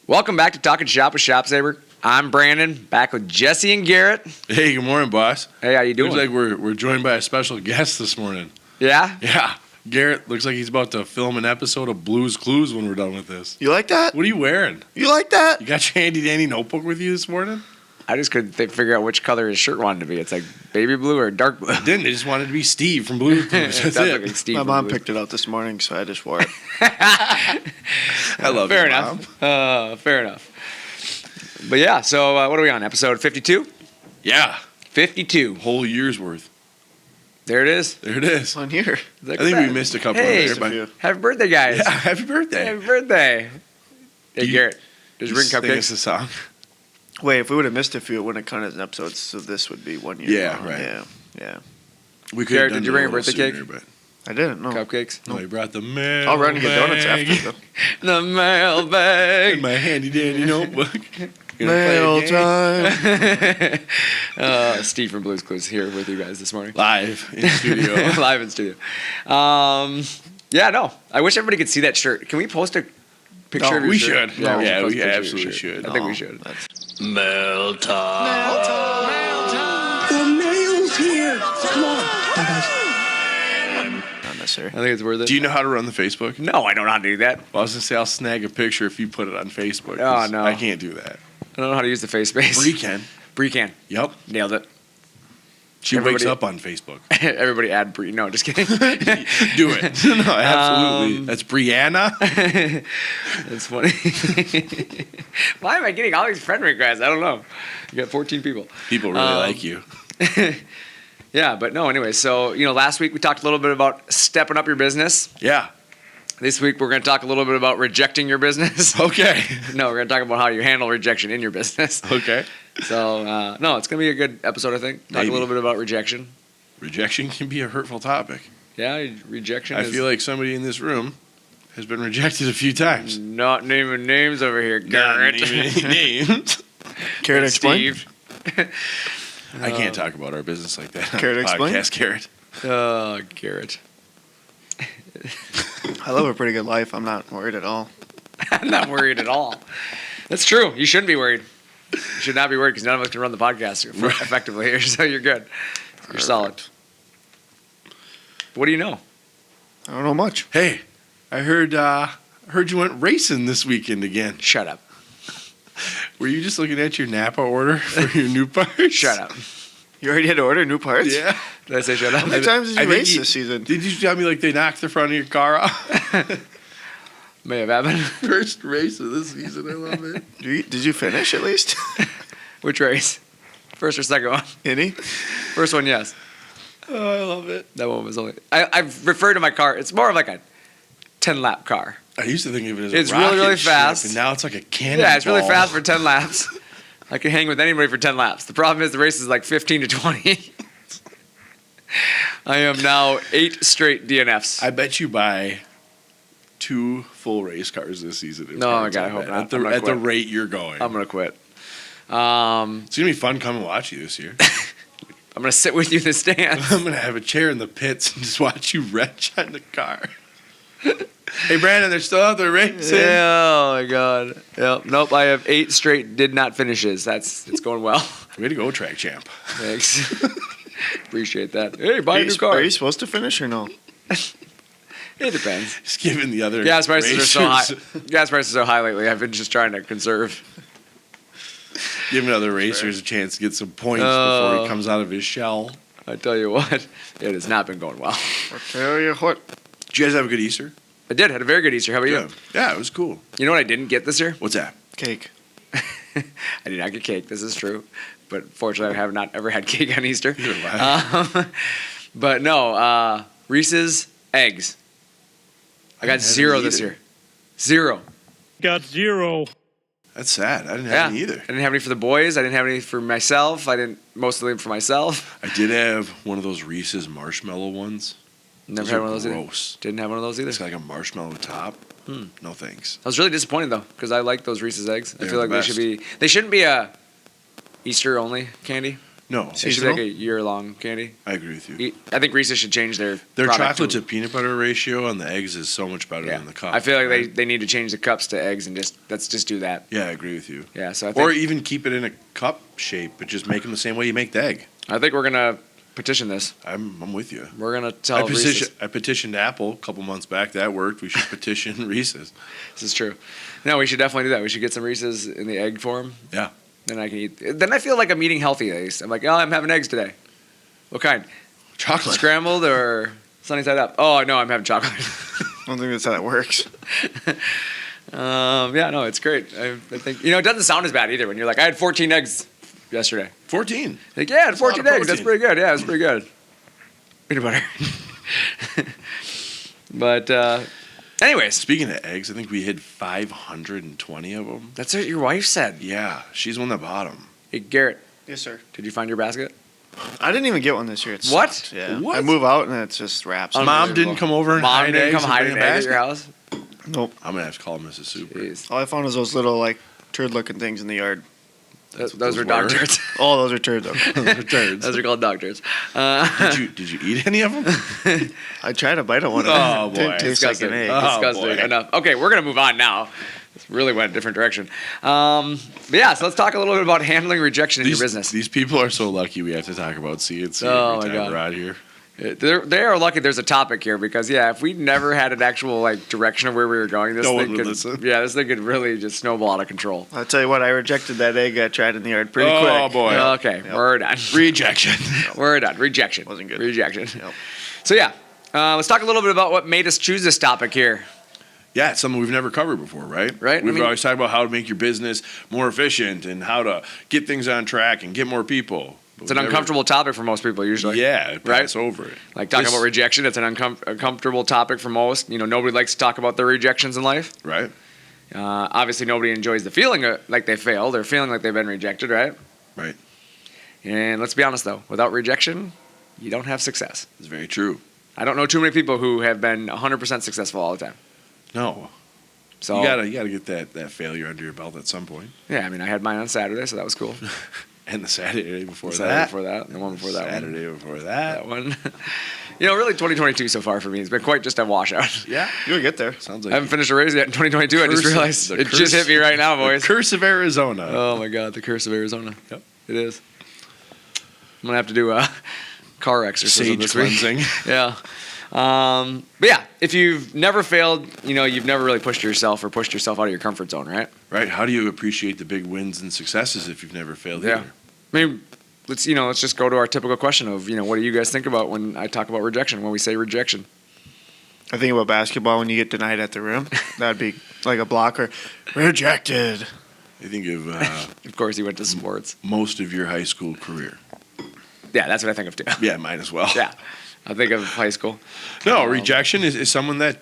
Welcome back to Talkin Shop with ShopSabre. I'm Brandon, back with Jesse and Garrett. Hey, good morning, boss. Hey, how you doing? Looks like we're joined by a special guest this morning. Yeah? Yeah. Garrett looks like he's about to film an episode of Blue's Clues when we're done with this. You like that? What are you wearing? You like that? You got your handy-dandy notebook with you this morning? I just couldn't figure out which color his shirt wanted to be. It's like baby blue or dark blue. They just wanted to be Steve from Blue's Clues. That's Sounds it. like Steve My from mom Blue's. picked it out this morning, so I just wore it. I love Fair it, enough. Mom. Fair enough. But yeah, so what are we on? Episode 52? Yeah. 52. Whole year's worth. There it is. There it is. On here. Look I think at we that. missed a couple Hey, of there. happy birthday, guys. Yeah, happy birthday. Happy birthday. Hey, Garrett, did you bring Sing us cupcakes? a song. Wait, if we would have missed a few, it wouldn't have counted as an episode, so this would be 1 year. Yeah, long. right. Yeah. We could Garrett, have done did you it bring a little birthday cake? sooner, but I didn't know. Cupcakes? no, he brought the mail. I'll run and get donuts after, though. The mailbag. In my handy-dandy notebook. Mail time. Steve from Blue's Clues here with you guys this morning. Live in studio. Live in studio. Yeah, no. I wish everybody could see that shirt. Can we post a picture No, of your we shirt? should. Yeah, Yeah, should post we a picture of your absolutely shirt. should. I think we No, should. that's- Mail time. The mail's here. Come on. Not necessary. I think it's worth it. Do you know how to run the Facebook? No, I don't know how to do that. Well, I was gonna say I'll snag a picture if you put it on Facebook. Oh, 'cause no. I can't do that. I don't know how to use the face space. Bree can. Bree can. Yep. Nailed it. She wakes Everybody- up on Facebook. Everybody add Bree. No, just kidding. Do it. No, absolutely. That's Brianna. That's funny. Why am I getting all these friend requests? I don't know. You got 14 people. People really like you. Yeah, but no, anyway. So, last week we talked a little bit about stepping up your business. Yeah. This week we're going to talk a little bit about rejecting your business. Okay. No, we're going to talk about how you handle rejection in your business. Okay. So, no, it's going to be a good episode, I think. Talk Maybe. a little bit about rejection. Rejection can be a hurtful topic. Yeah, rejection I is feel like somebody in this room has been rejected a few times. not naming names over here, Garrett. Not naming any names. Care to explain? Steve. I can't talk about our business like that. on Care to the explain? podcast, Garrett. Oh, Garrett. I live a pretty good life. I'm not worried at all. I'm not worried at all. That's true. You shouldn't be worried. You should not be worried because none of us can run the podcast effectively here, so you're good. You're solid. What do you know? I don't know much. Hey, I heard you went racing this weekend again. Shut up. Were you just looking at your Napa order for your new parts? Shut up. You already had to order new parts? Yeah. Did I say shut up? How many times did I you think race this season? Did you tell me like they knocked the front of your car off? May have happened. First race of this season. I love it. Did you finish at least? Which race? First or second one? Any? First one, yes. Oh, I love it. That one was only. I've referred to my car. It's more of like a 10-lap car. I used to think of it as It's a really, rocket really ship, fast. and now it's like a cannon. Yeah, it's really fast for 10 laps. I can hang with anybody for 10 laps. The problem is the race is like 15 to 20. I am now 8 straight DNFs. I bet you buy 2 full race cars this season. if No, my cars God, I like hope that. not. At the, I'm gonna at the quit. rate you're going. I'm going to quit. It's going to be fun coming watch you this year. I'm going to sit with you in the stands. I'm going to have a chair in the pits and just watch you wrench on the car. Hey, Brandon, they're still out there racing. Oh, my God. Yep. Nope, I have 8 straight did not finishes. It's going well. Way to go, track champ. Thanks. Appreciate that. Hey, buy a new Are car. you supposed to finish or no? It depends. Just giving the other Gas prices are so high. racers- Gas prices are so high lately. I've been just trying to conserve. Giving other racers a chance to get some points Oh. before he comes out of his shell. I tell you what, it has not been going well. I'll tell you what. Did you guys have a good Easter? I did. Had a very good Easter. How about you? Good. Yeah, it was cool. You know what I didn't get this year? What's that? Cake. I did not get cake. This is true. But fortunately, I have not ever had cake on Easter. Neither have But no, Reese's eggs. I got haven't 0 this either. year. 0. Got 0. That's sad. I didn't Yeah. have any either. I didn't have any for the boys. I didn't have any for myself. I didn't most of them for myself. I did have one of those Reese's marshmallow ones. Never Those had are one of those either. gross. Didn't have one of those either. It's got like a marshmallow top. No thanks. I was really disappointed though, because I like those Reese's eggs. I They're feel like the they should be. They shouldn't be a Easter only candy. No, It should be Seasonal? like a year-long candy. I agree with you. I think Reese's should change their Their product chocolate to peanut butter ratio on the eggs is so much better than the cup. I feel like right? they need to change the cups to eggs and let's just do that. Yeah, I agree with you. Yeah, so I think Or even keep it in a cup shape, but just make them the same way you make the egg. we're gonna petition this. I'm with you. We're gonna tell Reese's. I petitioned Apple a couple months back. That worked. We should petition Reese's. This is true. No, we should definitely do that. We should get some Reese's in the egg form. Yeah. Then I can eat. Then I feel like I'm eating healthy at least. I'm like, oh, I'm having eggs today. What kind? Chocolate. Scrambled or sunny side up? Oh no, I'm having chocolate. I don't think that's how it works. Yeah, no, it's great. I think it doesn't sound as bad either when you're like, I had 14 eggs yesterday. 14. Like, yeah, I had 14 a lot of eggs. That's protein. pretty good. Yeah, it's pretty good. Peanut butter. But anyways, Speaking of eggs, I think we hid 520 of them. that's what your wife said. Yeah, she's one that bought them. Hey, Garrett, Yes, sir. did you find your basket? I didn't even get one this year. It What? sucked. Yeah. What? I move out and it's just wraps. Mom didn't come over and Mom hide didn't eggs come and hide bring an a egg at your basket? house? Nope. I'm gonna have to call Mrs. Super. Jeez. All I found was those little like turd-looking things in the yard. Those those were dog were? turds. Oh, those are turds. Okay. Returns. Those are called dog turds. Did you eat any of them? I tried to bite on one. Oh, It didn't boy. taste like Disgusting. an egg. Oh, Disgusting. boy. Enough. Okay, we're gonna move on now. This really went a different direction. But yeah, so let's talk a little bit about handling rejection in your business. These people are so lucky we have to talk about CNC Oh, every my time God. we're out here. They are lucky there's a topic here because if we never had an actual like direction of where we were going, this No one thing would could listen. this thing could really just snowball out of control. I'll tell you what, I rejected that egg I tried in the yard pretty Oh, quick. boy. Okay, we're done. Rejection. We're done. Rejection. Wasn't good. Rejection. Yep. So let's talk a little bit about what made us choose this topic here. Yeah, it's something we've never covered before, right? Right, We've I mean- always talked about how to make your business more efficient and how to get things on track and get more people. But It's an we've never- uncomfortable topic for most people usually. Yeah, Right? pass over it. Like talking This- about rejection, it's an uncomfortable topic for most. Nobody likes to talk about their rejections in life. Right? Obviously, nobody enjoys the feeling like they failed or feeling like they've been rejected, right? Right. And let's be honest, though, without rejection, you don't have success. It's very true. I don't know too many people who have been 100% successful all the time. No. So You gotta get that failure under your belt at some point. yeah, I mean, I had mine on Saturday, so that was cool. And the Saturday before The that. Saturday before that, and the one before that one. Saturday before that. That one. Really 2022 so far for me has been quite just a washout. Yeah. You'll get there. Sounds I like haven't finished a raise yet in 2022. I just Curse of- realized the it curse- just hit me right now, the boys. curse of Arizona. Oh my God, the curse of Arizona. Yep. It is. I'm gonna have to do a car exorcism Sage this week. cleansing. Yeah. But yeah, if you've never failed, you've never really pushed yourself out of your comfort zone, right? Right. How do you appreciate the big wins and successes if you've never failed Yeah. either? I mean, let's just go to our typical question of, what do you guys think about when I talk about rejection, when we say rejection? I think about basketball when you get denied at the rim. That'd be like a blocker. Rejected. I think of Of course, you went to sports. most of your high school career. Yeah, that's what I think of too. Yeah, might as well. Yeah, I think of high school. No, rejection is someone that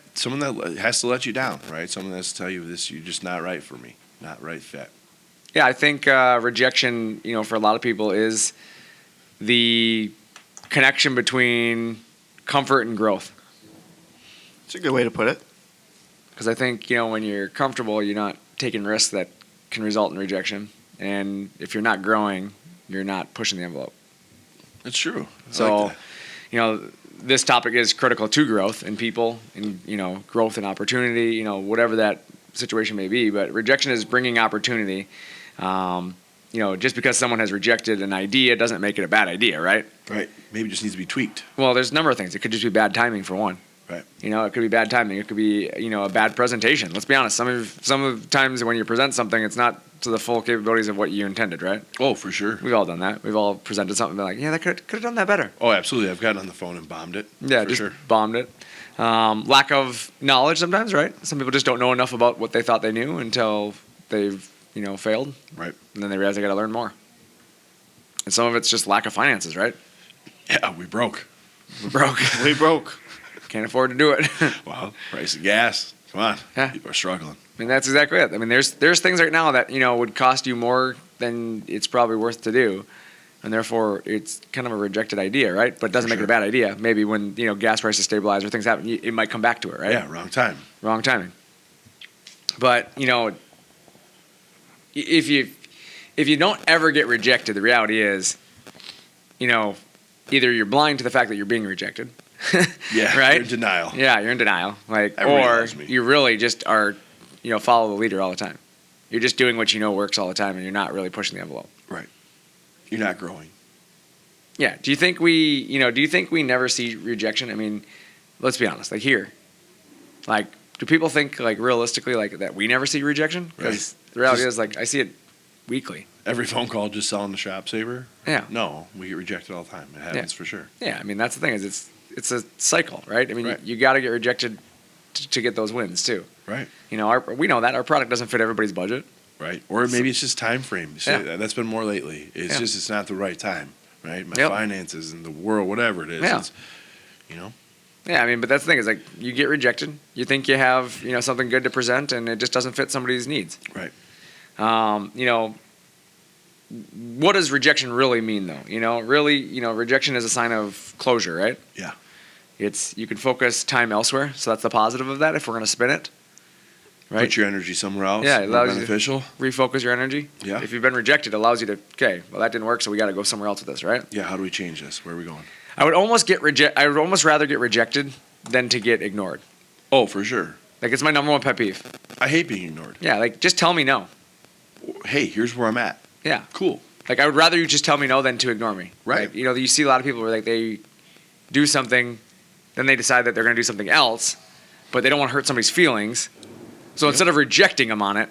has to let you down, right? Someone that has to tell you this, you're just not right for me, not right fit. Yeah, I think rejection, for a lot of people is the connection between comfort and growth. It's a good way to put it. Because I think, when you're comfortable, you're not taking risks that can result in rejection. And if you're not growing, you're not pushing the envelope. It's true. I So, like that. This topic is critical to growth in people and, growth and opportunity, whatever that situation may be. But rejection is bringing opportunity. Just because someone has rejected an idea doesn't make it a bad idea, right? Right. Maybe it just needs to be tweaked. Well, there's a number of things. It could just be bad timing for one. Right. It could be bad timing. It could be, a bad presentation. Let's be honest. Some of the times when you present something, it's not to the full capabilities of what you intended, right? Oh, for sure. We've all done that. We've all presented something and been like, yeah, that could have done that better. Oh, absolutely. I've gotten on the phone and bombed it. Yeah, for just sure. bombed it. Lack of knowledge sometimes, right? Some people just don't know enough about what they thought they knew until they've, failed. Right. And then they realize they got to learn more. And some of it's just lack of finances, right? Yeah, we broke. We're broke. We broke. Can't afford to do it. Wow. Price of gas. Come on. Yeah. People are struggling. I mean, that's exactly it. I mean, there's things right now that, would cost you more than it's probably worth to do. And therefore, it's kind of a rejected idea, right? But it doesn't make it a bad idea. Maybe when, gas prices stabilize or things happen, it might come back to it, right? Yeah, wrong time. Wrong timing. But, if you don't ever get rejected, the reality is either you're blind to the fact that you're being rejected. Yeah, Right? you're in denial. Yeah, you're in denial. Like, Everybody or loves me. you really just are, follow the leader all the time. You're just doing what you know works all the time, and you're not really pushing the envelope. Right. You're not growing. Yeah. Do you think we never see rejection? I mean, let's be honest. Like here, like, do people think like realistically like that we never see rejection? Because the reality is like I see it weekly. Every phone call just selling the ShopSabre? Yeah. No, we get rejected all the time. It happens for sure. Yeah. I mean, that's the thing is it's a cycle, right? I mean, Right. you got to get rejected to get those wins too. Right. We know that our product doesn't fit everybody's budget. Right. Or maybe it's just time frame. See, Yeah. that's been more lately. It's Yeah. just it's not the right time. Right. My Yep. finances and the world, whatever it is. Yeah. It's, Yeah, I mean, but that's the thing is like you get rejected. You think you have something good to present, and it just doesn't fit somebody's needs. Right. What does rejection really mean, though? Rejection is a sign of closure, right? Yeah. You can focus time elsewhere, so that's the positive of that. If we're going to spin it, right? Put your energy somewhere else. Yeah, it more allows you to- beneficial. Refocus your energy. Yeah. If you've been rejected, it allows you to that didn't work, so we got to go somewhere else with this, right? Yeah. How do we change this? Where are we going? I would almost rather get rejected than to get ignored. Oh, for sure. Like it's my number one pet peeve. I hate being ignored. Yeah, like just tell me no. Hey, here's where I'm at. Yeah. Cool. Like I would rather you just tell me no than to ignore me. Right. Like, you see a lot of people where like they do something, then they decide that they're going to do something else, but they don't want to hurt somebody's feelings. So instead of rejecting them on it,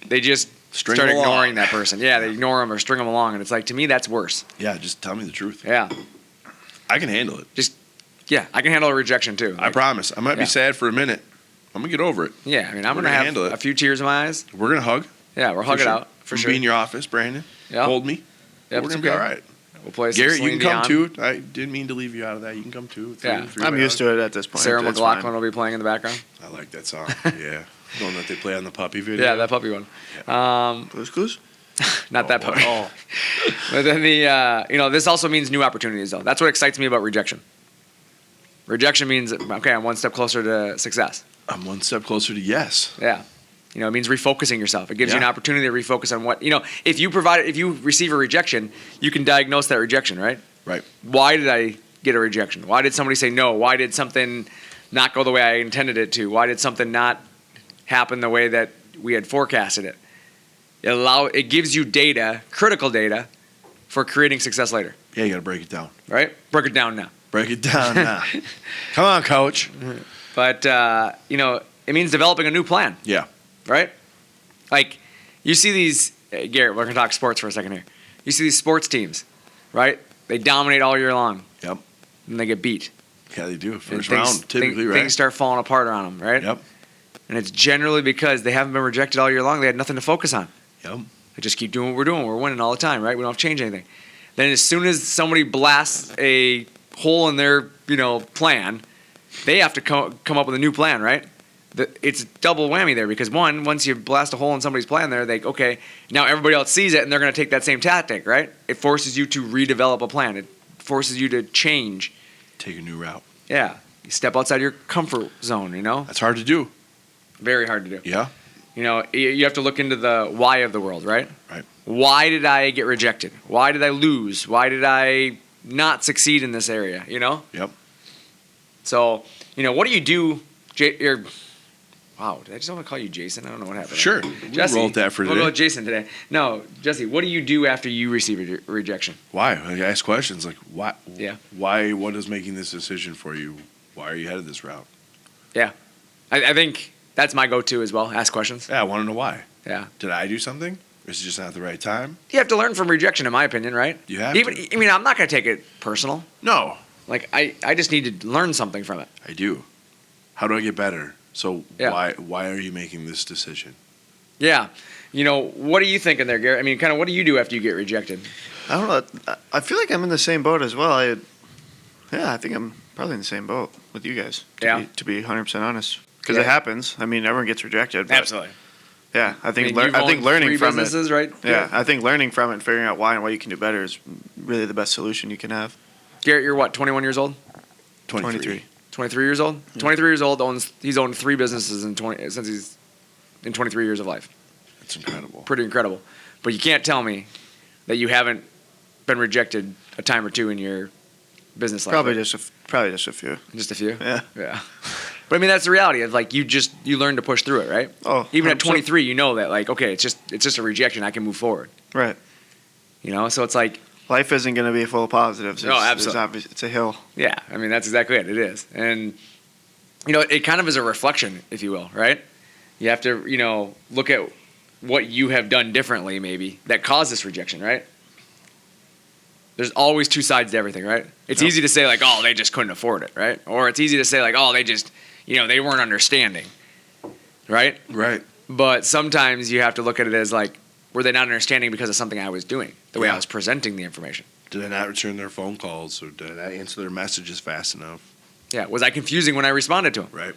they just String start them ignoring along. that person. Yeah, they ignore them or string them along, and it's like to me that's worse. Yeah. Just tell me the truth. Yeah. I can handle it. I can handle a rejection too. I Like, promise. I might Yeah. be sad for a minute. I'm gonna get over it. Yeah, I mean I'm We're going to gonna have handle it. a few tears in my eyes. We're gonna hug. Yeah, we're hugging sure. out for I'm sure. Be in your office, Brandon. Yeah. Hold me. Yep, We're it's gonna be okay. all right. We'll play some Garrett, you Celine can come Dion. too. I didn't mean to leave you out of that. You can come too. Yeah. I'm used to it at this point. Sarah It's McLachlan fine. will be playing in the background. I like that song. Yeah. The one that they play on the puppy video. Yeah, that puppy one. Blue's Clues? Not that boy. puppy. But then this also means new opportunities, though. That's what excites me about rejection. Rejection means, okay, I'm one step closer to success. I'm one step closer to yes. Yeah. It means refocusing yourself. It gives you an Yeah. opportunity to refocus on what, if you receive a rejection, you can diagnose that rejection, right? Right. Why did I get a rejection? Why did somebody say no? Why did something not go the way I intended it to? Why did something not happen the way that we had forecasted it? It gives you data, critical data, for creating success later, Yeah, you got to break it down. right? Break it down now. Break it down now. Come on, coach. But, it means developing a new plan, Yeah. right? Like, you see these, Garrett, we're going to talk sports for a second here. You see these sports teams, right? They dominate all year long, Yep. and they get beat. Yeah, they do. And First round, typically, right? Things start falling apart on them, right? Yep. And it's generally because they haven't been rejected all year long. They had nothing to focus on. Yep. They just keep doing what we're doing. We're winning all the time, right? We don't have to change anything. Then as soon as somebody blasts a hole in their, plan, they have to come up with a new plan, right? It's double whammy there because once you blast a hole in somebody's plan there, okay, now everybody else sees it and they're going to take that same tactic, right? It forces you to redevelop a plan. It forces you to change. Take a new route. Yeah. You step outside your comfort zone, That's hard to do. Very hard to do. Yeah. You have to look into the why of the world, right? Right. Why did I get rejected? Why did I lose? Why did I not succeed in this area? Yep. So, what do you do? Wow, did I just want to call you Jason? I don't know what happened. Sure. Jesse, We'll roll with that for we'll today. go with Jason today. No, Jesse, what do you do after you receive a rejection? Why? I ask questions like, why? Yeah. Why? What is making this decision for you? Why are you headed this route? Yeah, I think that's my go-to as well. Ask questions. Yeah, I want to know why. Yeah. Did I do something? Or is it just not the right time? You have to learn from rejection, in my opinion, right? You have to. to. I mean, I'm not going to take it personal. No, Like, I just need to learn something from it. I do. How do I get better? So Yeah. why are you making this decision? Yeah. What are you thinking there, Garrett? I mean, kind of what do you do after you get rejected? I don't know. I feel like I'm in the same boat as well. I think I'm probably in the same boat with you guys. To be 100% honest, because Yeah. it happens. I mean, everyone gets rejected. But Absolutely. Yeah, I think you've I think owned learning 3 from it. businesses, right? Yeah, I think learning from it and figuring out why and what you can do better is really the best solution you can have. Garrett, you're what, 21 years old? 23. 23 years old? 23 years old, he's owned 3 businesses since he's in 23 years of life. It's incredible. Pretty incredible. But you can't tell me that you haven't been rejected a time or two in your business life? Probably right? just a few. Just a few? Yeah. Yeah. But I mean, that's the reality of like, you learn to push through it, right? Oh, Even at 100%. 23, you know that like, okay, it's just a rejection. I can move forward. Right. You know? So it's like, Life isn't going to be full of positives. Oh, absolutely. It's a hill. yeah, I mean, that's exactly it. It is. And, you know, it kind of is a reflection, if you will, right? You have to, you know, look at what you have done differently maybe that caused this rejection, right? There's always two sides to everything, right? It's easy to say like, oh, they just couldn't afford it, right? Or it's easy to say like, oh, they just, you know, they weren't understanding, right? Right. But sometimes you have to look at it as like, were they not understanding because of something I was doing, the way I Yeah. was presenting the information? Did I not return their phone calls, or did I not answer their messages fast enough? Yeah, was I confusing when I responded to them? Right.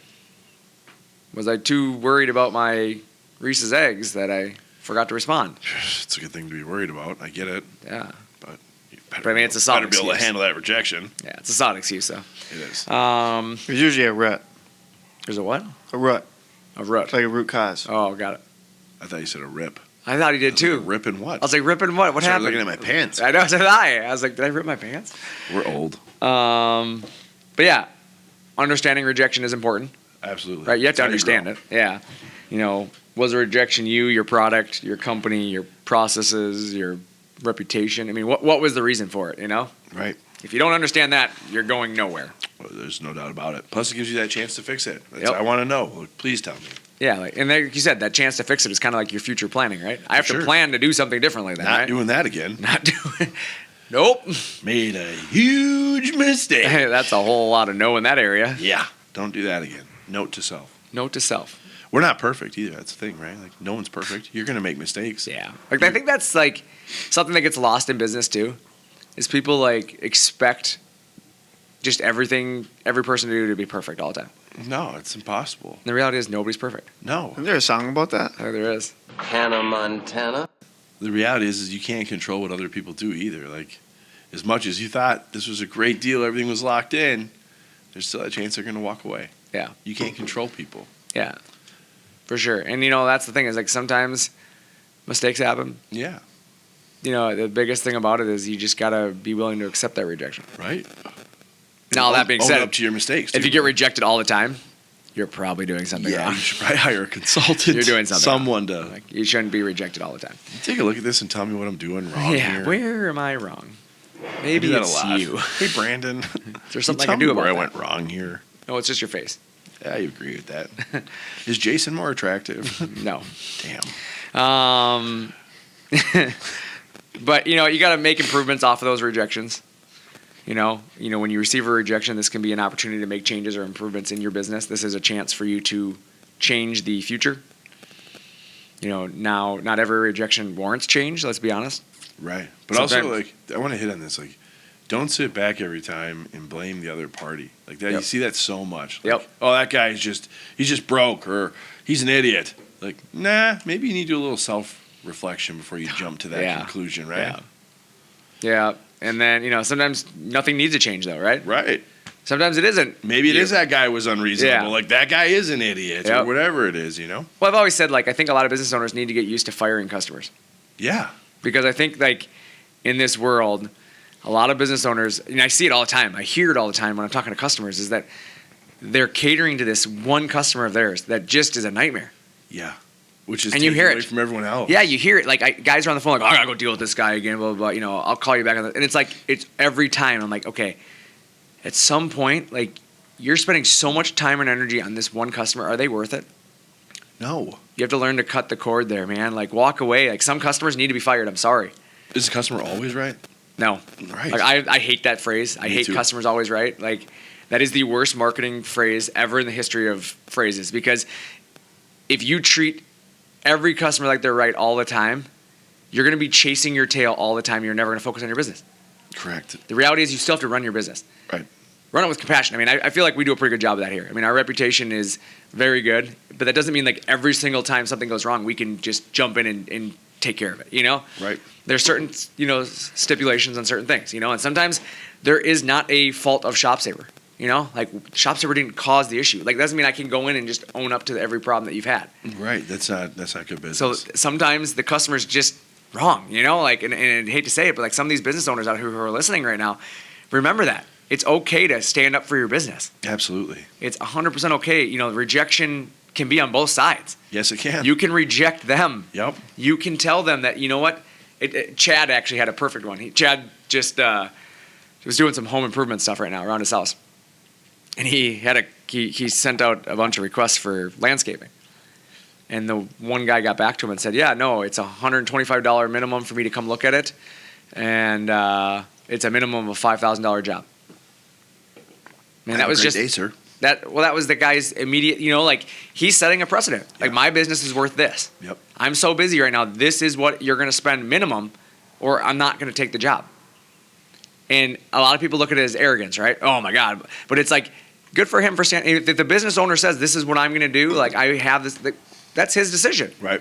Was I too worried about my Reese's eggs that I forgot to respond? It's a good thing to be worried about. I get it. Yeah, But you better, But I mean, it's a solid better be able to excuse. handle that rejection. yeah, it's a solid excuse though. It is. There's usually a rut. There's a what? A rut. A rut. Like a root cause. Oh, got it. I thought you said a rip. I thought he did too. Ripping what? I was like, ripping what? What I started happened? looking at my pants. I know, so did I. I was like, did I rip my pants? We're old. But yeah, understanding rejection is important, Absolutely. right? You have to That's how you understand grow. it. Yeah. You know, was a rejection you, your product, your company, your processes, your reputation? I mean, what was the reason for it, you know? Right. If you don't understand that, you're going nowhere. Well, there's no doubt about it. Plus, it gives you that chance to fix it. That's, Yep. I want to know. Well, please tell me. Yeah, like, and like you said, that chance to fix it is kind of like your future planning, right? I have Sure. to plan to do something differently then, Not right? doing that again. Not doing. Nope. Made a huge mistake. Hey, that's a whole lot of no in that area. Yeah. Don't do that again. Note to self. Note to self. We're not perfect either. That's the thing, right? Like, no one's perfect. You're going to make mistakes. Yeah. Like I think that's like something that gets lost in business too, is people like expect just every person to do to be perfect all the time. No, it's impossible. And the reality is nobody's perfect. No. Isn't there a song about that? I think there is. Hannah Montana. The reality is you can't control what other people do either. Like, as much as you thought this was a great deal, everything was locked in, there's still a chance they're going to walk away. Yeah. You can't control people. Yeah. For sure. And you know, that's the thing is like sometimes mistakes happen. Yeah. You know, the biggest thing about it is you just got to be willing to accept that rejection. Right? Now, that being Own said, up to your mistakes. if too. you get rejected all the time, you're probably doing something yeah, wrong. you should probably hire a consultant. You're doing something Someone to Like, you shouldn't be rejected all the time. take a look at this and tell me what I'm doing wrong Yeah, here. where am I wrong? I Maybe do that it's a lot. you. Hey, Brandon. Is there something I Tell can do me about where that? I went wrong here? No, it's just your face. Yeah, you agree with that. Is Jason more attractive? No. Damn. But you know, you got to make improvements off of those rejections. You know, when you receive a rejection, this can be an opportunity to make changes or improvements in your business. This is a chance for you to change the future. You know, now not every rejection warrants change. Let's be honest. Right. But also, Sometimes- like, I want to hit on this. Like, don't sit back every time and blame the other party. Like that, you Yep. see that so much. Like, Yep. oh, that guy he's just broke, or he's an idiot. Like, nah, maybe you need to do a little self-reflection before you jump to that Yeah. conclusion, right? Yeah. Yeah. And then, sometimes nothing needs to change though, right? Right. Sometimes it isn't. Maybe it you. is that guy was unreasonable. Yeah. Like, that guy is an idiot, or Yep. whatever it is, you know? Well, I've always said, like, I think a lot of business owners need to get used to firing customers. Yeah. Because I think, like, in this world, a lot of business owners, and I see it all the time, I hear it all the time when I'm talking to customers, is that they're catering to this one customer of theirs that just is a nightmare. Yeah. Which is And you taking hear away it. from everyone else. Yeah, you hear it. Like, guys are on the phone, like, oh, I gotta go deal with this guy again, blah, blah, blah. I'll call you back. And it's like, it's every time. I'm like, okay, at some point, like, you're spending so much time and energy on this one customer. Are they worth it? No. You have to learn to cut the cord there, man. Like, walk away. Like, some customers need to be fired. I'm sorry. Is the customer always right? No. Right. Like, I hate that phrase. I Me hate too. customers always right. Like, that is the worst marketing phrase ever in the history of phrases. Because if you treat every customer like they're right all the time, you're going to be chasing your tail all the time. You're never going to focus on your business. Correct. The reality is you still have to run your business. Right. Run it with compassion. I mean, I feel like we do a pretty good job of that here. I mean, our reputation is very good, but that doesn't mean like every single time something goes wrong, we can just jump in and take care of it, Right. There's certain, stipulations on certain things, and sometimes there is not a fault of ShopSabre, like ShopSabre didn't cause the issue. Like, that doesn't mean I can go in and just own up to every problem that you've had. Right. That's not good business. So sometimes the customers just wrong, you know, like, and I hate to say it, but like some of these business owners out here who are listening right now, remember that it's okay to stand up for your business. Absolutely. It's 100% okay. You know, rejection can be on both sides. Yes, it can. You can reject them. Yep. You can tell them that, you know what, Chad actually had a perfect one. Chad just was doing some home improvement stuff right now around his house. And he sent out a bunch of requests for landscaping. And the one guy got back to him and said, yeah, no, it's $125 minimum for me to come look at it. And it's a minimum of a $5,000 job. Man, that was just day, sir. that was the guy's immediate, you know, like he's setting a precedent. Like my business is worth this. Yep. I'm so busy right now. This is what you're going to spend minimum, or I'm not going to take the job. And a lot of people look at it as arrogance, right? Oh my God. But it's like, good for him for standing. If the business owner says, this is what I'm going to do, like I have this, that's his decision. Right.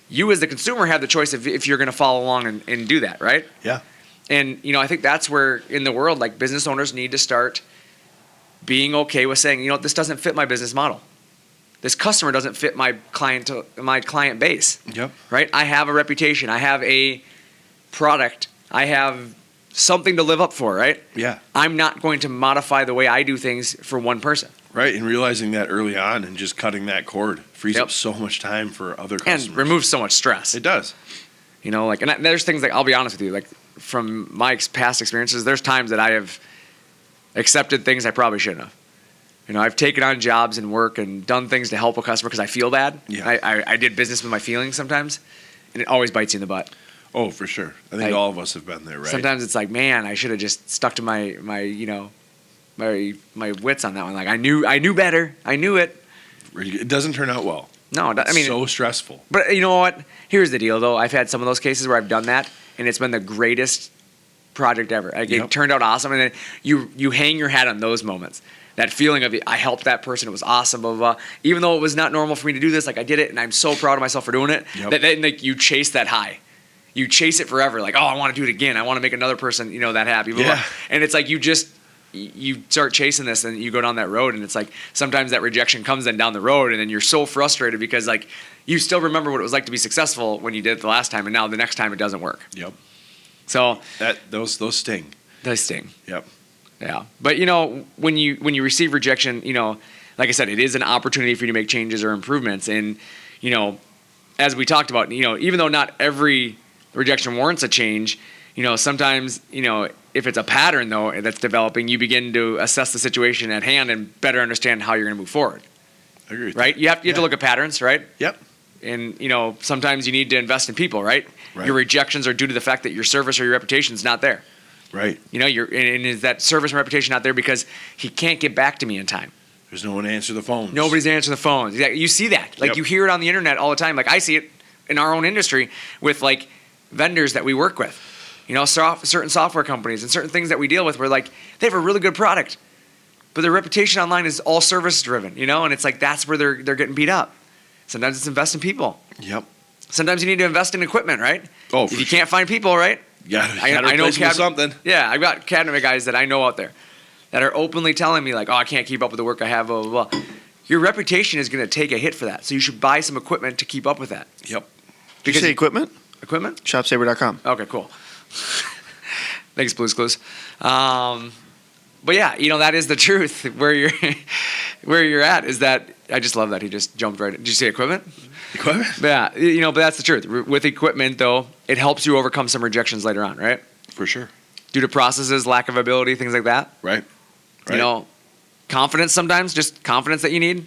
You as the consumer have the choice if you're going to follow along and do that, right? Yeah. And, you know, I think that's where in the world, like business owners need to start being okay with saying, you know, this doesn't fit my business model. This customer doesn't fit my client base. Yep. Right? I have a reputation. I have a product. I have something to live up for, right? Yeah. I'm not going to modify the way I do things for one person. Right. And realizing that early on and just cutting that cord frees Yep. up so much time for other customers. And removes so much stress. It does. You know, like, and there's things like, I'll be honest with you, like from my past experiences, there's times that I have accepted things I probably shouldn't have. You know, I've taken on jobs and work and done things to help a customer because I feel bad. Yeah. I did business with my feelings sometimes, and it always bites you in the butt. Oh, for sure. I think all of us have been there, right? Sometimes it's like, man, I should have just stuck to my you know, my wits on that one. Like I knew better. I knew it. It doesn't turn out well. No, I mean, so stressful. But you know what? Here's the deal, though. I've had some of those cases where I've done that, and it's been the greatest project ever. Like, Yep. It turned out awesome, and then you hang your hat on those moments. That feeling of I helped that person, it was awesome, blah, blah, blah. Even though it was not normal for me to do this, like I did it, and I'm so proud of myself for doing it. Yep. That then like you chase that high. You chase it forever. Like, oh, I want to do it again. I want to make another person, you know, that happy. Blah, blah. Yeah. And it's like you start chasing this, and you go down that road, and it's like sometimes that rejection comes then down the road, and then you're so frustrated because like you still remember what it was like to be successful when you did it the last time, and now the next time it doesn't work. Yep. So Those sting. they sting. Yep. Yeah, but you know, when you receive rejection, you know, like I said, it is an opportunity for you to make changes or improvements. And you know, as we talked about, you know, even though not every rejection warrants a change, you know, sometimes, you know, if it's a pattern though that's developing, you begin to assess the situation at hand and better understand how you're going to move forward. I agree with Right? that. You have to look at patterns, right? Yep. And you know, sometimes you need to invest in people, right? Right. Your rejections are due to the fact that your service or your reputation is not there. Right. You know, and is that service and reputation not there because he can't get back to me in time? There's no one to answer the phones. Nobody's answering the phones. You see that. Like Yep. you hear it on the internet all the time. Like I see it in our own industry with like vendors that we work with. You know, certain software companies and certain things that we deal with where like they have a really good product, but their reputation online is all service driven, you know, and it's like that's where they're getting beat up. Sometimes it's invest in people. Yep. Sometimes you need to invest in equipment, right? Oh, if you can't find people, right? You gotta I know replace them with something. Yeah, I've got cabinet guys that I know out there that are openly telling me like, oh, I can't keep up with the work I have, blah, blah, blah. Your reputation is going to take a hit for that. So you should buy some equipment to keep up with that. Yep. Did you say equipment? Equipment? ShopSabre.com. Okay, cool. Thanks, Blue's Clues. But yeah, you know, that is the truth. Where you're at is that I just love that he just jumped right in. Did you say equipment? Equipment? Yeah, you know, but that's the truth. With equipment, though, it helps you overcome some rejections later on, right? For sure. Due to processes, lack of ability, things like that. Right. You know, confidence sometimes, just confidence that you need.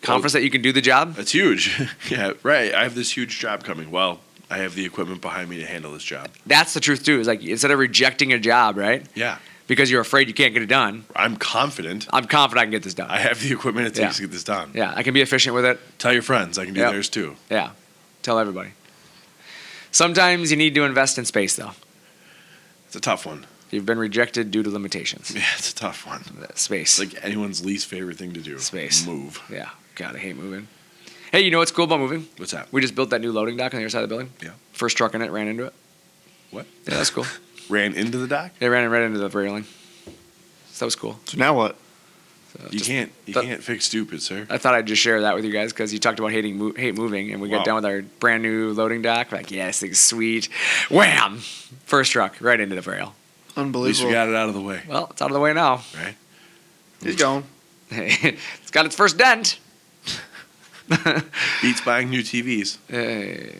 Confidence that you can do the job. That's huge. Yeah, right. I have this huge job coming. Well, I have the equipment behind me to handle this job. That's the truth, too. Is like instead of rejecting a job, right? Yeah. Because you're afraid you can't get it done. I'm confident. I'm confident I can get this done. I have the equipment it takes Yeah. to get this done. Yeah, I can be efficient with it. Tell your friends. I can do Yep. theirs too. Yeah, tell everybody. Sometimes you need to invest in space, though. It's a tough one. You've been rejected due to limitations. Yeah, it's a tough one. Space. It's like anyone's least favorite thing to do. Space. Move. Yeah, God, I hate moving. Hey, you know what's cool about moving? What's that? We just built that new loading dock on the other side of the building. Yeah. First truck in it ran into it. What? Yeah, that's cool. Ran into the dock? They ran right into the railing. So that was cool. So now what? You can't fix stupid, sir. I thought I'd just share that with you guys because you talked about hate moving, and we got done with our brand new loading dock. Like, yeah, this thing's sweet. Wham! First truck right into the rail. At least Unbelievable. we got it out of the way, Well, it's out of the way now. right? He's going. It's got its first dent. Beats buying new TVs. Hey.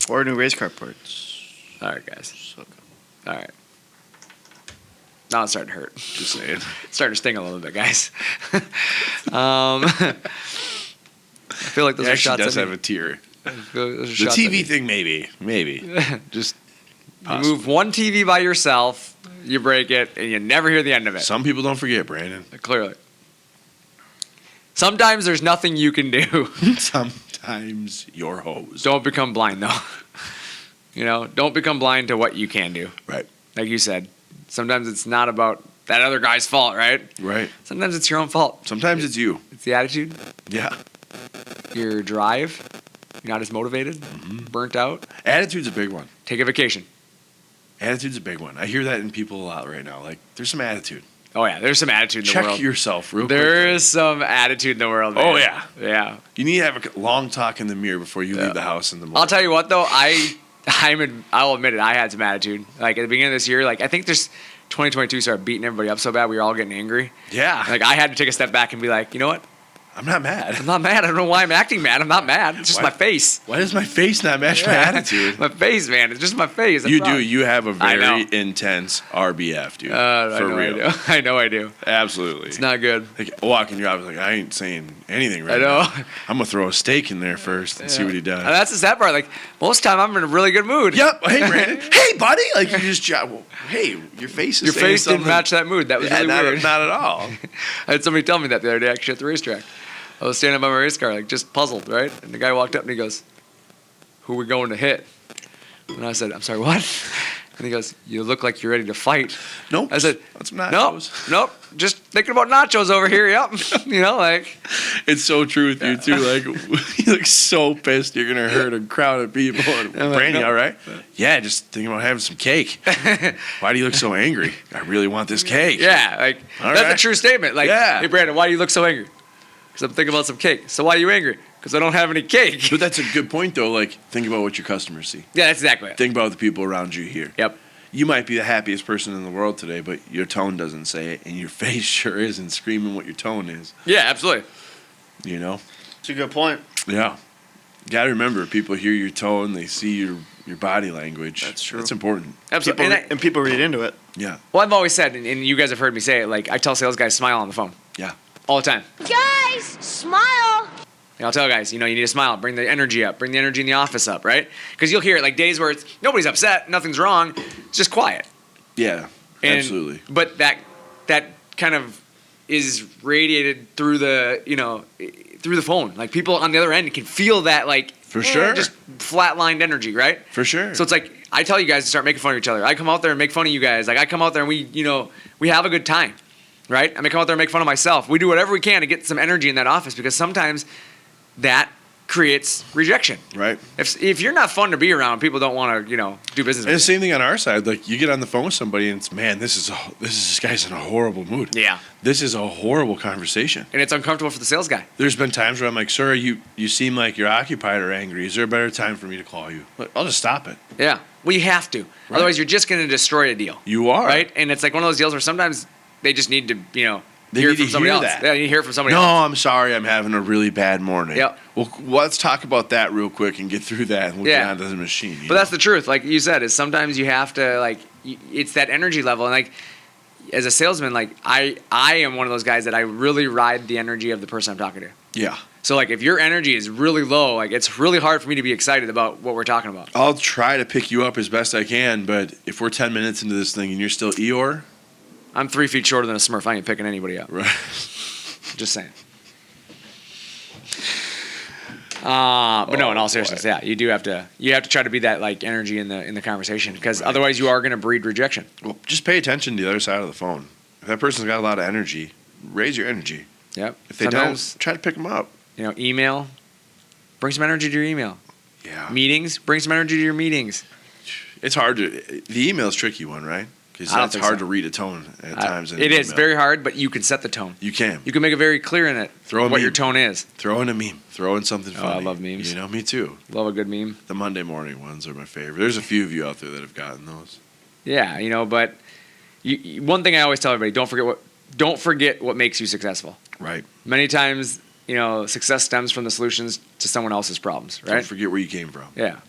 Or new race car parts. All right, guys. So good. All right. Now it's starting to hurt. Just saying. It's starting to sting a little bit, guys. I feel like those It are actually shots does at have me. a tear. Those are The shots at TV me. thing, maybe. Just You move one TV by yourself, you break it, and you never hear the end of it. Some people don't forget, Brandon. Clearly. Sometimes there's nothing you can do. Sometimes you're hosed. Don't become blind, though. Don't become blind to what you can do. Right. Like you said, sometimes it's not about that other guy's fault, right? Right. Sometimes it's your own fault. Sometimes it's you. It's the attitude, Yeah. your drive. You're not as motivated, burnt out. Attitude's a big one. Take a vacation. Attitude's a big one. I hear that in people a lot right now. Like, there's some attitude. Oh, yeah, there's some attitude in the world. Check yourself real There quick. is some attitude in the world, man. Oh, yeah. Yeah. You need to have a long talk in the mirror before you leave the house in the morning. I'll tell you what, though, I'll admit it. I had some attitude. Like at the beginning of this year, like I think 2022 started beating everybody up so bad we were all getting angry. Yeah. Like I had to take a step back and be like, you know what? I'm not mad. I'm not mad. I don't know why I'm acting mad. I'm not mad. It's just Why- my face. Why does my face not match my attitude? My face, man. It's just my face. That's You wrong. do. You have a I know. very intense RBF, dude. I For know real. I do. I know I do. Absolutely. It's not good. Like walking your office, like I ain't saying anything right I know. now. I'm gonna throw a steak in there first and see what he does. And that's the sad part. Like most time, I'm in a really good mood. Yep. Hey, Brandon. Hey, buddy. Like you just hey, your face is Your saying face didn't something. match that mood. That was Yeah, really not, weird. not at all. I had somebody tell me that the other day, actually, at the racetrack. I was standing by my race car, like, just puzzled, right? And the guy walked up and he goes, "Who are we going to hit?" And I said, "I'm sorry, what?" And he goes, "You look like you're ready to fight." Nope. I said, That's some nachos. Nope. Just thinking about nachos over here, yep. Like, It's so true with you too. Like you look so pissed. You're gonna hurt a crowd of people. And I'm like, Brandy, no. all right? Yeah, just thinking about having some cake. Why do you look so angry? I really want this cake. yeah, like, All that's right. a true statement. Like, Yeah. "Hey, Brandon, why do you look so angry?" "Because I'm thinking about some cake." "So why are you angry?" "Because I don't have any cake." But that's a good point though. Like think about what your customers see. Yeah, that's exactly it. Think about the people around you here. Yep. You might be the happiest person in the world today, but your tone doesn't say it, and your face sure isn't screaming what your tone is. Yeah, absolutely. You know? It's a good point. Yeah. You gotta remember, people hear your tone, they see your body language. That's true. It's important. Absolutely. And people read into it. Yeah. Well, I've always said, and you guys have heard me say it, like, I tell sales guys, smile on the phone. Yeah. All the time. Guys, smile. And I'll tell guys, you need to smile. Bring the energy up. Bring the energy in the office up, right? Because you'll hear it, like, days where nobody's upset, nothing's wrong. It's just quiet. Yeah. And- Absolutely. But that kind of is radiated through through the phone. Like, people on the other end can feel that, like, For sure. just flatlined energy, right? For sure. So it's like, I tell you guys to start making fun of each other. I come out there and make fun of you guys. Like, I come out there and we have a good time, right? I come out there and make fun of myself. We do whatever we can to get some energy in that office because sometimes that creates rejection. Right. If you're not fun to be around, people don't want to, do business And the with same thing on our side. Like you get on the phone with somebody, and it's this guy's in a horrible mood. you. Yeah. This is a horrible conversation. And it's uncomfortable for the sales guy. There's been times where I'm like, "Sir, you seem like you're occupied or angry. Is there a better time for me to call you?" Like, I'll just stop it. Yeah. Well, you have to. Otherwise, you're just going to destroy a deal. You are Right? And it's like one of those deals where sometimes they just need to, They hear need it from to somebody hear else. that. Yeah, you need to hear it from somebody No, else. I'm sorry. I'm having a really bad morning. Yep. Well, let's talk about that real quick and get through that, and we'll Yeah. get on to the machine. But that's the truth. Like you said, is sometimes you have to, like, it's that energy level. And, like, as a salesman, like, I am one of those guys that I really ride the energy of the person I'm talking to. Yeah. So, like, if your energy is really low, like, it's really hard for me to be excited about what we're talking about. I'll try to pick you up as best I can, but if we're 10 minutes into this thing and you're still Eeyore, I'm 3 feet shorter than a Smurf. I ain't picking anybody up. right? Just saying. But no, in all seriousness, yeah, you have to try to be that, like, energy in the conversation because otherwise you are going to breed rejection. Well, just pay attention to the other side of the phone. If that person's got a lot of energy, raise your energy. Yep. If they Sometimes, don't, try to pick them up. email, bring some energy to your email. Yeah. Meetings, bring some energy to your meetings. It's hard to. The email's tricky one, right? Because I don't that's think hard so. to read a tone at times. in It an is email. very hard, but you can set the tone. You can. You can make it very clear in it Throw a what your meme. tone is. Throw in a meme. Throw in something Oh, funny. I love memes. You know, me too. Love a good meme. The Monday morning ones are my favorite. There's a few of you out there that have gotten those. Yeah, but one thing I always tell everybody: don't forget what makes you successful. Right. Many times, success stems from the solutions to someone else's problems, right? Don't forget where you came from. Yeah.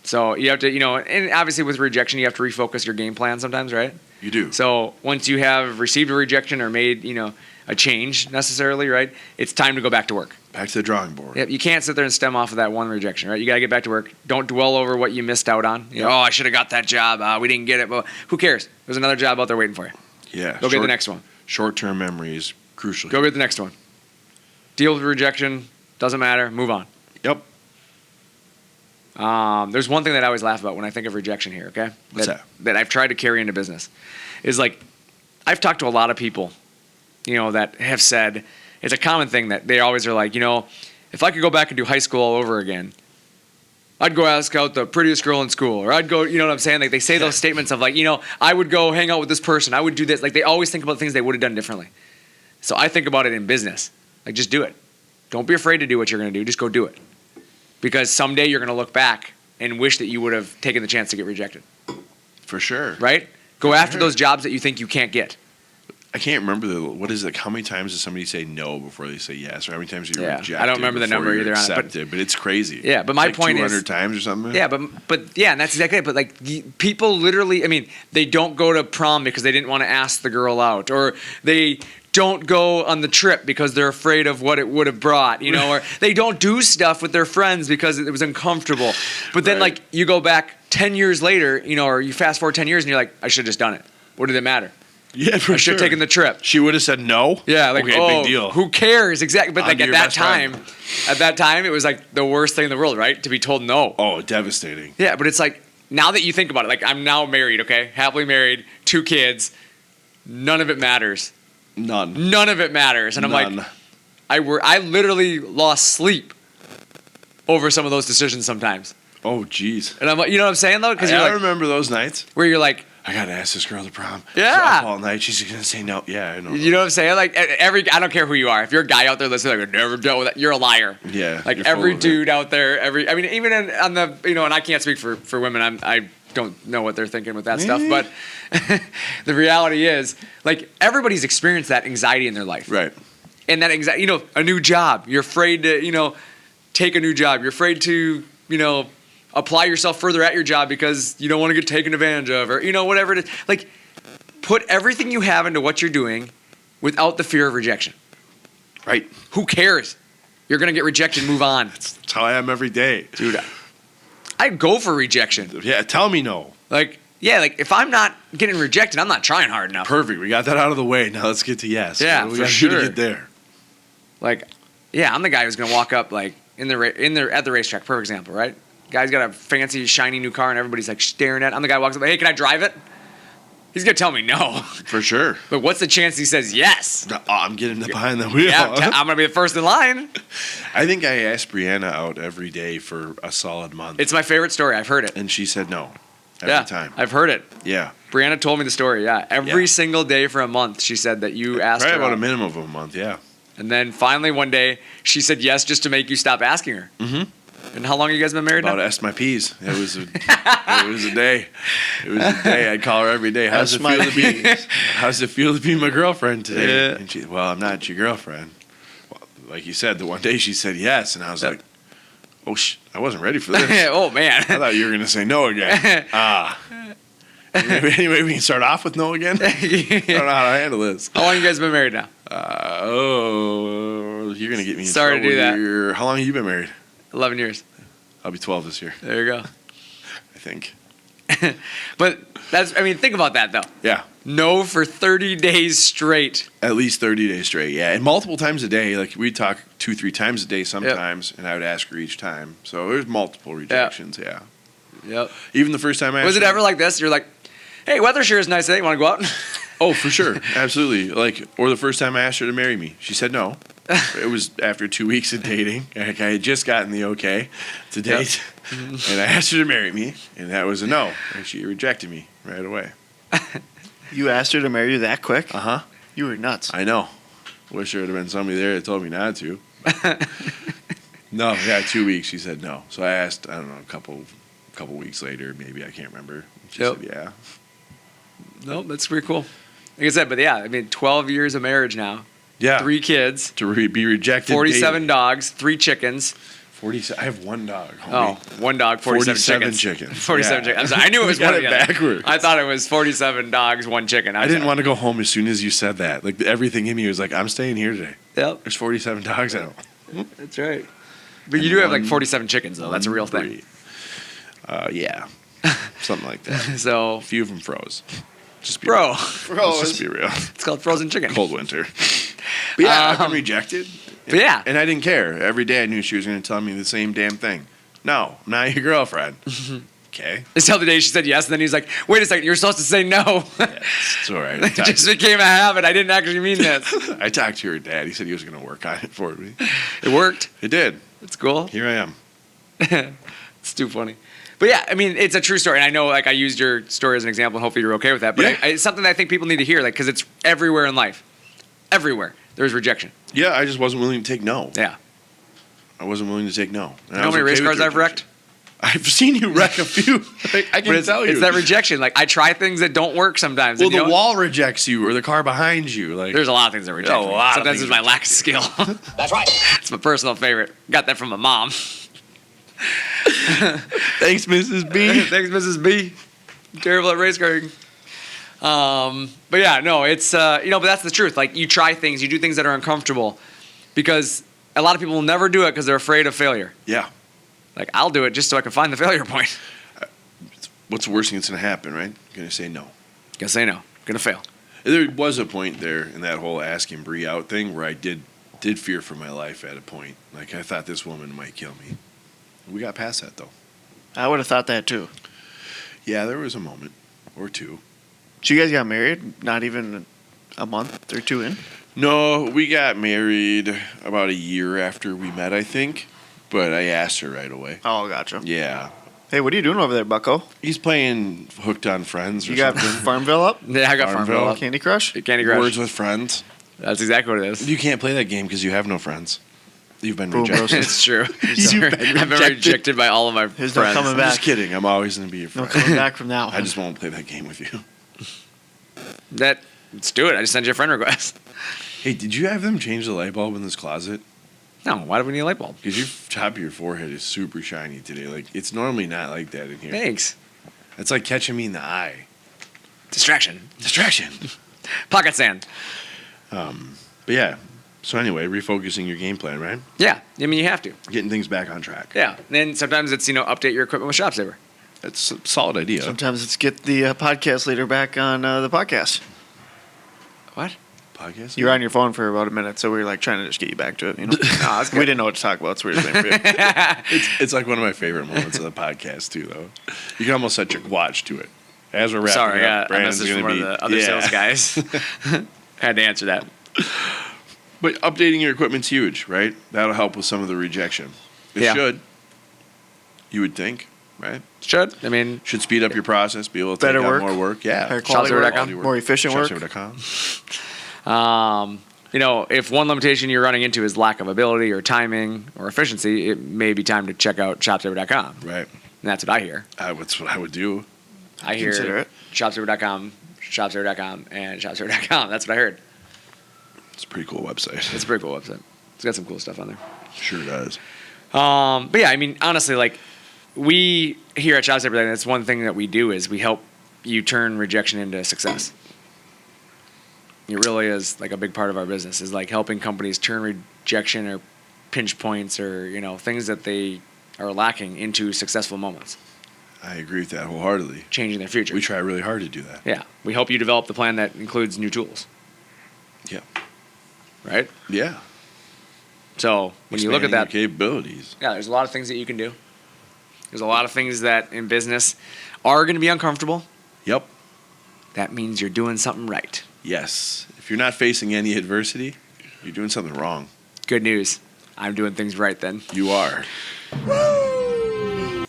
So you have to, and obviously with rejection, you have to refocus your game plan sometimes, right? You do. So once you have received a rejection or made, a change necessarily, right? It's time to go back to work. Back to the drawing board. Yep. You can't sit there and stem off of that one rejection, right? You got to get back to work. Don't dwell over what you missed out on. Oh, I should have got that job. We didn't get it. Well, who cares? There's another job out there waiting for you. Yeah. Go get the next one. Short-term memory is crucial. Go get the next one. Deal with rejection. Doesn't matter. Move on. Yep. There's one thing that I always laugh about when I think of rejection here, okay? What's that? That I've tried to carry into business. Is like, I've talked to a lot of people, that have said, it's a common thing that they always are like, if I could go back and do high school all over again, I'd go ask out the prettiest girl in school, or I'd go, you know what I'm saying? Like they say those statements of like, I would go hang out with this person, I would do this. Like they always think about things they would have done differently. So I think about it in business. Like just do it. Don't be afraid to do what you're going to do. Just go do it. Because someday you're going to look back and wish that you would have taken the chance to get rejected. For sure. Right? Go after those jobs that you think you can't get. I can't remember what is it? How many times does somebody say no before they say yes, or how many times are you Yeah, rejected? I don't remember the before number you're either on it, but- accepted, but it's crazy. Yeah, but my It's like point is- 200 times or something. Yeah, but yeah, and that's exactly it. But like people literally, they don't go to prom because they didn't want to ask the girl out, or they don't go on the trip because they're afraid of what it would have brought, or they don't do stuff with their friends because it was uncomfortable. But then Right. like you go back 10 years later, or you fast forward 10 years and you're like, I should have just done it. What did it matter? Yeah, for I should sure. have taken the trip. She would have said no. Yeah, like okay, oh, big deal. who cares? Exactly. But On like to at your that best friend. time, it was like the worst thing in the world, right? To be told no. Oh, devastating. Yeah, but it's like now that you think about it, like I'm now married, okay? Happily married, 2 kids. None of it matters. None. None of it matters. And I'm None. like, I literally lost sleep over some of those decisions sometimes. Oh, jeez. And I'm like, you know what I'm saying though? Because I you're like, remember those nights. where you're like, I gotta ask this girl to prom. Yeah. She's up all night. She's gonna say no. Yeah, I know. you know what I'm saying? Like I don't care who you are. If you're a guy out there listening, like, I've never dealt with that, you're a liar. Yeah. Like you're full every of it. dude out there, even on the, and I can't speak for women. I don't know what they're thinking with that stuff, but the reality is, like everybody's experienced that anxiety in their life. Right. And that anxiety, a new job. You're afraid to, take a new job. You're afraid to, apply yourself further at your job because you don't want to get taken advantage of, or whatever it is. Like, put everything you have into what you're doing without the fear of rejection. Right. Who cares? You're gonna get rejected. Move on, That's how I am every day. dude. I'd go for rejection. Yeah, tell me no. Like, yeah, like if I'm not getting rejected, I'm not trying hard enough. Perfect. We got that out of the way. Now let's get to yes. Yeah, What do we for gotta do sure. to get there. Like, yeah, I'm the guy who's gonna walk up like at the racetrack, for example, right? Guy's got a fancy, shiny new car, and everybody's like staring at. I'm the guy who walks up, hey, can I drive it? He's gonna tell me no, For sure. but what's the chance he says yes? Oh, I'm getting behind the wheel. Yeah, I'm gonna be the first in line. I think I asked Brianna out every day for a solid month. It's my favorite story. I've heard it. And she said no. Every Yeah, time. I've heard it. Yeah. Brianna told me the story. Yeah, every Yeah. single day for a month, she said that you asked Probably her about out. a minimum of a month, yeah. And then finally one day she said yes just to make you stop asking her. Mhm. And how long have you guys been married About now? S my P's. It was a day. It was a day. I'd call her every day. How's it S my feel to be? How's it feel to be my girlfriend today? Yeah. And she, well, I'm not your girlfriend. Well, like you said, the one day she said yes, and I was Yep. like, oh I wasn't ready for this. Oh man. I thought you were gonna say no again. Anyway, we can start off with no again. I don't know how to handle this. How long you guys been married now? You're gonna get me in Sorry to trouble do that. here. How long have you been married? 11 years. I'll be 12 this year, There you go. I think. But think about that though. Yeah. No for 30 days straight. At least 30 days straight, yeah. And multiple times a day. Like, we'd talk 2-3 times a day sometimes, and I would ask her each time. So there's multiple rejections, yeah. Yep. Even the first time I asked Was it her- ever like this? You're like, hey, weather sure is nice today. You want to go out? Oh, for sure. Absolutely. Like, or the first time I asked her to marry me. She said no. It was after 2 weeks of dating. Like, I had just gotten the okay to date. And I asked her to marry me, and that was a no. And she rejected me right away. You asked her to marry you that quick? Uh-huh. You were nuts. I know. Wish there would have been somebody there that told me not to. No, yeah, 2 weeks. She said no. So I asked, I don't know, a couple weeks later, maybe, I can't remember. She Yep. said, yeah. Nope, that's pretty cool. Like I said, but yeah, I mean, 12 years of marriage now, Yeah. 3 kids, To be rejected. 47 daily. dogs, 3 chickens. 47. I have one dog. Oh, Homie. 1 dog, 47 47 chickens. chickens. 47 Yeah. chickens. I'm sorry, I knew it was You got one it of the other. backwards. I thought it was 47 dogs, 1 chicken. I didn't want to go home as soon as you said that. Like everything in me was like, I'm staying here today. Yep, There's 47 dogs out. that's right. But you do have like 47 chickens, though. That's a real thing. Breed. Yeah. Something like that. So, A few of them froze. Just be bro, Let's just be real. it's called frozen chicken. Cold winter. But yeah, I've been rejected. But yeah. And I didn't care. Every day I knew she was going to tell me the same damn thing. No, I'm not your girlfriend. Okay. This the other day she said yes, and then he's like, wait a second, you're supposed to say no. It's all right. It just became a habit. I didn't actually mean this. I talked to her dad. He said he was going to work on it for me. It worked. It did. It's cool. Here I am. It's too funny. But yeah, I mean, it's a true story. And I know, like, I used your story as an example, and hopefully you're okay with that. But Yeah. it's something that I think people need to hear, like, because it's everywhere in life. Everywhere. There's rejection. Yeah, I just wasn't willing to take no. Yeah. I wasn't willing to take no. You know how many race cars I've wrecked? I've seen you wreck a few. I can But tell you. it's that rejection. Like, I try things that don't work sometimes. Well, and you the know, wall rejects you or the car behind you. Like there's a lot of things that reject A me. lot of Sometimes things it's my lack of skill. That's right. It's my personal favorite. Got that from my mom. Thanks, Mrs. B. Thanks, Mrs. B. Terrible at race carting. But yeah, no, it's but that's the truth. Like, you try things, you do things that are uncomfortable, because a lot of people will never do it because they're afraid of failure. Yeah. Like, I'll do it just so I can find the failure point. What's the worst thing that's going to happen, right? You're going to say no. Gonna say no. Gonna fail. There was a point there in that whole asking Bree out thing where I did fear for my life at a point. Like, I thought this woman might kill me. We got past that, though. I would have thought that too. Yeah, there was a moment or two. So you guys got married not even a month or 2 in? No, we got married about a year after we met, I think. But I asked her right away. Oh, gotcha. Yeah. Hey, what are you doing over there, Bucko? He's playing Hooked on Friends or You got something. Farmville up? Yeah, I got Farmville. Farmville. Candy Crush? Candy Crush. Words with Friends. That's exactly what it is. You can't play that game because you have no friends. You've been Boom, rejected. roasted. It's true. You've been I've been rejected by all of my There's no friends. coming I'm back. just kidding. I'm always going to be your No friend. coming back from that one. I just won't play that game with you. Let's do it. I just send you a friend request. Hey, did you have them change the light bulb in this closet? No, why do we need a light bulb? Because your top of your forehead is super shiny today. Like, it's normally not like that in here. Thanks. It's like catching me in the eye. Distraction. Distraction. Pocket sand. But yeah. So anyway, refocusing your game plan, right? Yeah. I mean, you have to. Getting things back on track. Yeah. And then sometimes it's, update your equipment with ShopSabre. That's a solid idea. Sometimes it's get the podcast leader back on the podcast. What? Podcast? You were on your phone for about a minute, so we were like trying to just get you back to it. You know, that's we good. didn't know what to talk about, so we were just waiting for you. It's like one of my favorite moments of the podcast, too, though. You can almost set your watch to it. As we're wrapping Sorry, up, a Brandon's message from going one to of be... the other yeah. sales guys. Had to answer that. But updating your equipment's huge, right? That'll help with some of the rejection. It Yeah. should. You would think, right? Should. I mean, Should speed up your process, be able to Better take work. on more work. Yeah. Higher quality ShopSabre.com. work, more efficient work. ShopSabre.com. if one limitation you're running into is lack of ability or timing or efficiency, it may be time to check out ShopSabre.com. Right. And that's what I hear. That's what I would do. I hear Consider it. ShopSabre.com, ShopSabre.com, and ShopSabre.com. That's what I heard. It's a pretty cool website. It's a pretty cool website. It's got some cool stuff on there. Sure does. But yeah, I mean, honestly, like, we here at ShopSabre, that's one thing that we do is we help you turn rejection into success. It really is like a big part of our business is like helping companies turn rejection or pinch points or, things that they are lacking into successful moments, I agree with that wholeheartedly. changing their future. We try really hard to do that. Yeah. We help you develop the plan that includes new tools, Yeah. right? Yeah. So when you look at Expanding that, your capabilities. yeah, there's a lot of things that you can do. There's a lot of things that in business are going to be uncomfortable. Yep. That means you're doing something right. Yes. If you're not facing any adversity, you're doing something wrong. Good news. I'm doing things right then. You are.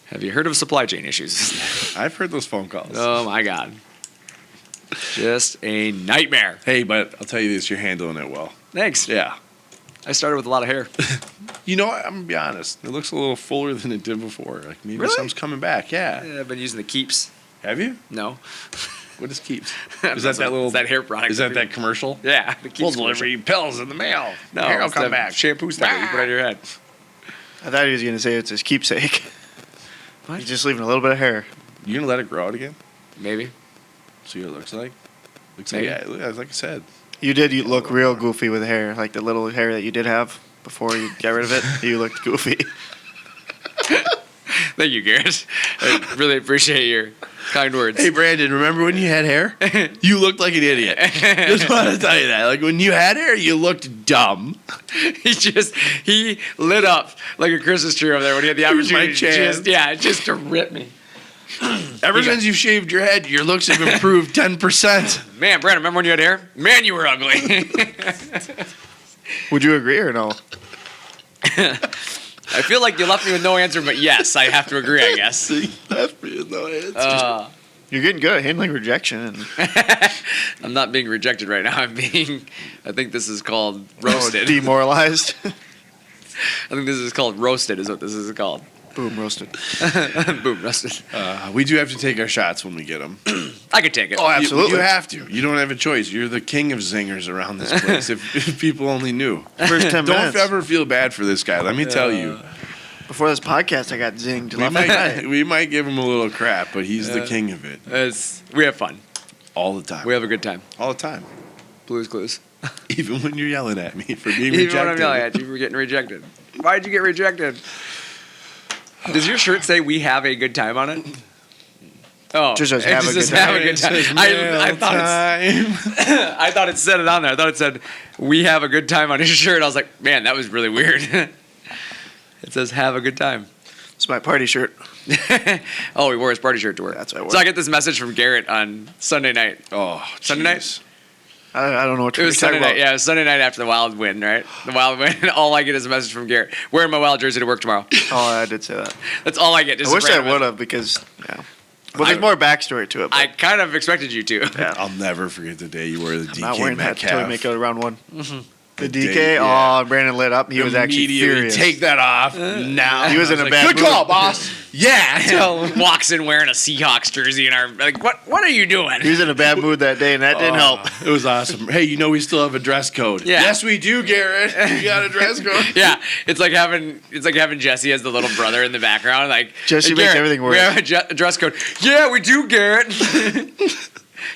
Have you heard of supply chain issues? I've heard those phone calls. Oh my God. Just a nightmare. Hey, but I'll tell you this, you're handling it well. Thanks. Yeah. I started with a lot of hair. You know what? I'm going to be honest. It looks a little fuller than it did before. Like maybe Really? some's coming back. Yeah. I've been using the Keeps. Have you? No. What is Keeps? Is that little? Is that hair product? Is that commercial? Yeah. The Keeps We'll commercial. deliver you pills in the mail. No, Hair will it's come the back. shampoo stuff that you put on your head. I thought he was going to say it's his keepsake. What? He's just leaving a little bit of hair. You going to let it grow out again? Maybe. See what it looks like? Looks Maybe. like, yeah, like I said. You did look real goofy with hair. Like the little hair that you did have before you got rid of it. You looked goofy. Thank you, Garrett. I really appreciate your kind words. Hey, Brandon, remember when you had hair? You looked like an idiot. Just want to tell you that. Like when you had hair, you looked dumb. he lit up like a Christmas tree over there when he had the Here's my opportunity. chance. Just to rip me. Ever since you shaved your head, your looks have improved 10%. Man, Brandon, remember when you had hair? Man, you were ugly. Would you agree or no? I feel like you left me with no answer, but yes, I have to agree, I guess. Left me with no answer. You're getting good at handling rejection. And I'm not being rejected right now. I think this is called roasted. demoralized. I think this is called roasted is what this is called. Boom, roasted. Boom, roasted. We do have to take our shots when we get them. I could take it. Oh, absolutely. You have to. You don't have a choice. You're the king of zingers around this place. if people only knew. First 10 Don't minutes. ever feel bad for this guy. Let me tell you. Before this podcast, I got zinged. We might give him a little crap, but he's the king of it. We have fun. All the time. We have a good time. All the time. Blues Clues. Even when you're yelling at me for being Even rejected. when I'm yelling at you for getting rejected. Why'd you get rejected? Does your shirt say "We have a good time" on it? Oh, Just says, it "Have a good time." Have a good time. I thought it said it on there. I thought it said "We have a good time" on his shirt. I was like, man, that was really weird. It says "Have a good time." It's my party shirt. Oh, he wore his party shirt to work. That's what I wore. So I get this message from Garrett on Sunday night. Oh, Sunday night? jeez. I don't know what It you're was talking Sunday night. about. Yeah, it was Sunday night after the Wild win, right? The Wild win. And all I get is a message from Garrett. Wearing my Wild jersey to work tomorrow. Oh, I did say that. That's all I get. Just I wish a I random would have because, yeah. Well, there's more backstory to it. I But kind of expected you to. yeah. I'll never forget the day you wore the I'm not DK wearing that until we Metcalf. make it round one. The day, DK, yeah. oh, Brandon lit up. He was actually Immediately furious. take that off now. He was in a bad Good mood. call, boss. Yeah, tell him. Walks in wearing a Seahawks jersey and our like, what are you doing? He was in a bad mood that day, and that didn't help. It was awesome. Hey, you know we still have a dress code. Yeah. Yes, we do, Garrett. You got a dress code. Yeah, it's like having Jesse as the little brother in the background. Like Jesse "Hey, makes Garrett, everything work." We have a dress code. Yeah, we do, Garrett.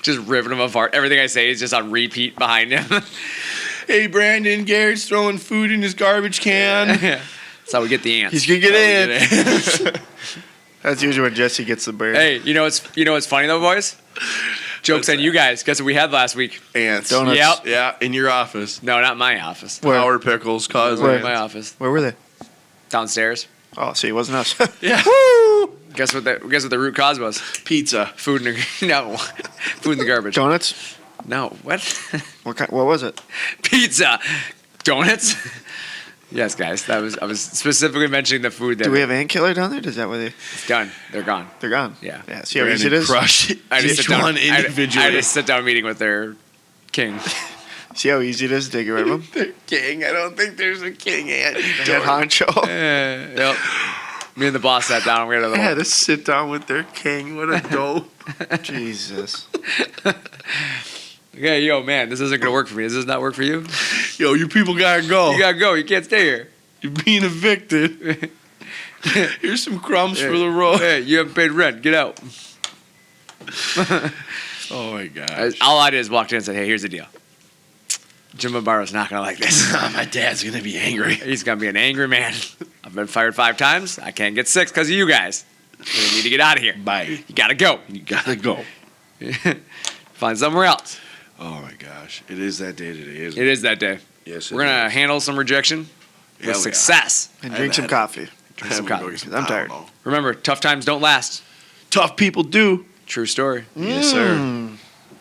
Just ripping him apart. Everything I say is just on repeat behind him. Hey, Brandon, Garrett's throwing food in his garbage can. That's how we get the ants. He's going to get in. That's usually when Jesse gets the bird. Hey, you know what's funny though, boys? Jokes on you guys. Guess what we had last week? Ants. Donuts. Yep. Yeah, in your office. No, not my office. Where? Sour pickles cause Where? In my office. Where were they? Downstairs. Oh, see, it wasn't us. Yeah. Guess what the root cause was? Pizza. Food in the no. Food in the garbage. Donuts? No. What? What was it? Pizza. Donuts? Yes, guys. I was specifically mentioning the food that Do we have ant killer down there? Is that where it's done. They're gone. they're gone? Yeah. Yeah. See how easy it is? Crush I had to each sit down. one I had individually. a sit down meeting with their king. See how easy it is to get rid of them? They're king. I don't think there's a king ant. Head honcho. Yep. Me and the boss sat down. We had a I little. had to sit down with their king. What a dope. Jesus. Okay, yo, man, this isn't gonna work for me. Does this not work for you? Yo, you people gotta go. You gotta go. You can't stay here. You're being evicted. Here's some crumbs for the road. Hey, you haven't paid rent. Get out. Oh my gosh. All I did is walked in and said, "Hey, here's the deal. Jim Barrow's not gonna like this. My dad's gonna be angry. He's gonna be an angry man. I've been fired 5 times. I can't get 6 because of you guys. We need to get out of here. Bye. You gotta go. You gotta go. Find somewhere else. Oh my gosh. It is that day today, isn't It is that day. Yes. We're gonna handle some rejection Yeah, with we are. success. And drink some coffee. Drink some coffee. I'm tired. Remember, tough times don't last. Tough people do. True story. Yes, sir.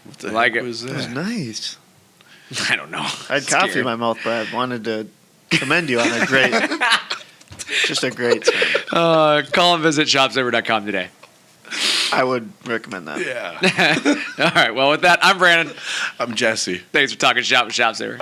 What the Like heck it. was That was that? nice. I don't know. I had coffee in my mouth, but I wanted to commend you on a great, just a great. Call and visit ShopSabre.com today. I would recommend that. Yeah. All right. Well, with that, I'm Brandon. I'm Jesse. Thanks for talking shop with ShopSabre.